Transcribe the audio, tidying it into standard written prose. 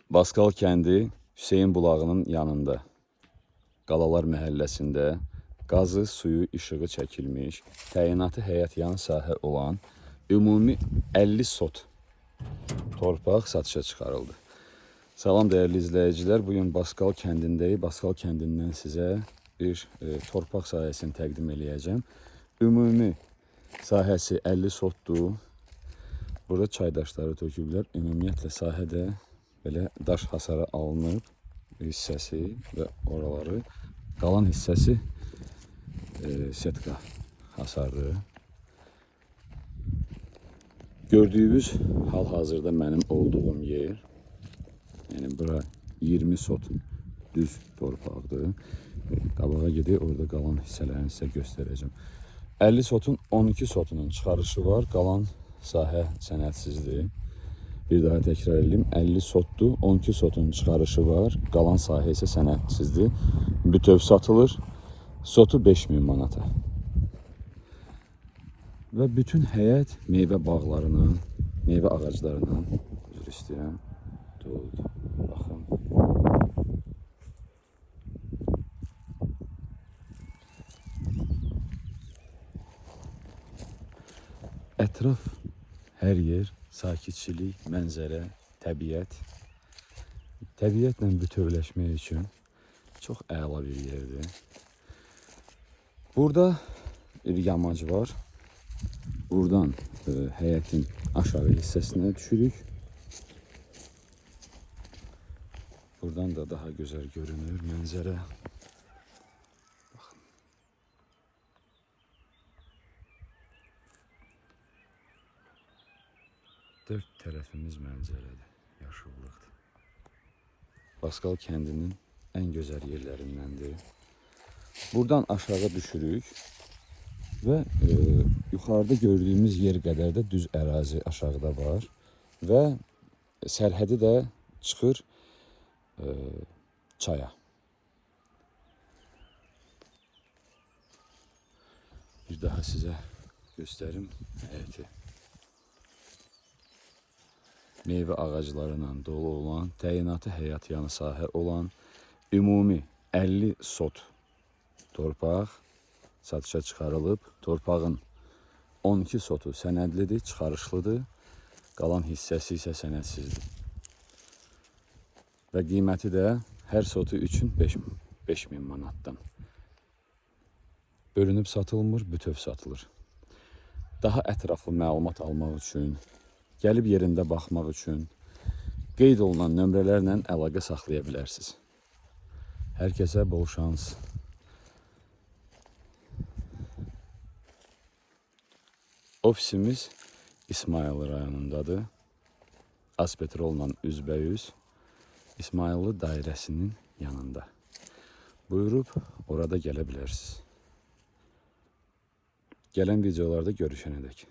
Baskal kəndi Hüseyin bulağının yanında, Qalalar məhəlləsində qazı, suyu, işığı çəkilmiş, təyinatı həyətyanı sahə olan ümumi 50 sot torpaq satışa çıxarıldı. Salam dəyərli izləyicilər, bugün Baskal kəndindəyik. Baskal kəndindən sizə bir torpaq sahəsini təqdim eləyəcəm. Ümumi sahəsi 50 sotdur. Burada çaydaşları töküblər. Ümumiyyətlə sahədə belə daş hasarı alınıb hissəsi və oraları. Qalan hissəsi setka hasarı. Gördüyünüz hal-hazırda mənim olduğum yer. Yəni bura 20 sot düz torpaqdır. Qabağa gedək, orada qalan hissələrini sizə göstərəcəm. 50 sotun 12 sotunun çıxarışı var. Qalan sahə sənədsizdir. Bir daha təkrar edeyim. 50 sotdur, 12 sotun çıxarışı var. Qalan sahə isə sənədsizdir. Bütöv satılır. Sotu 5000 manata. Və bütün həyət meyvə bağlarına, meyvə ağaclarına, üzr istəyirəm, doldu. Baxın. Ətraf, hər yer, sakitçilik, mənzərə, təbiət. Təbiətlə bütövləşmək üçün çox əla bir yerdir. Burada bir yamac var. Buradan həyətin aşağı hissəsinə düşürük. Buradan da daha gözəl görünür mənzərə. Baxın. Dörd tərəfimiz mənzərədir, yaşıllıqdır. Baskal kəndinin ən gözəl yerlərindəndir. Buradan aşağı düşürük və yuxarıda gördüyümüz yer qədər də düz ərazi aşağıda var və sərhədi də çıxır çaya. Bir daha sizə göstərim həyəti. Meyvə ağaclarıyla dolu olan, təyinatı həyətyanı sahə olan ümumi 50 sot torpaq satışa çıxarılıb. Torpağın 12 sotu sənədlidir, çıxarışlıdır. Qalan hissəsi isə sənədsizdir. Və qiyməti də hər sotu üçün 5000 manatdan. Bölünüb satılmır, bütöv satılır. Daha ətraflı məlumat almaq üçün, gəlib yerində baxmaq üçün qeyd olunan nömrələrlə əlaqə saxlaya bilərsiniz. Hər kəsə bol şans. Ofisimiz İsmayıllı rayonundadır. Azpetrolla üzbəyüz İsmayıllı dairəsinin yanında. Buyurub orada gələ bilərsiniz. Gələn videolarda görüşənədək.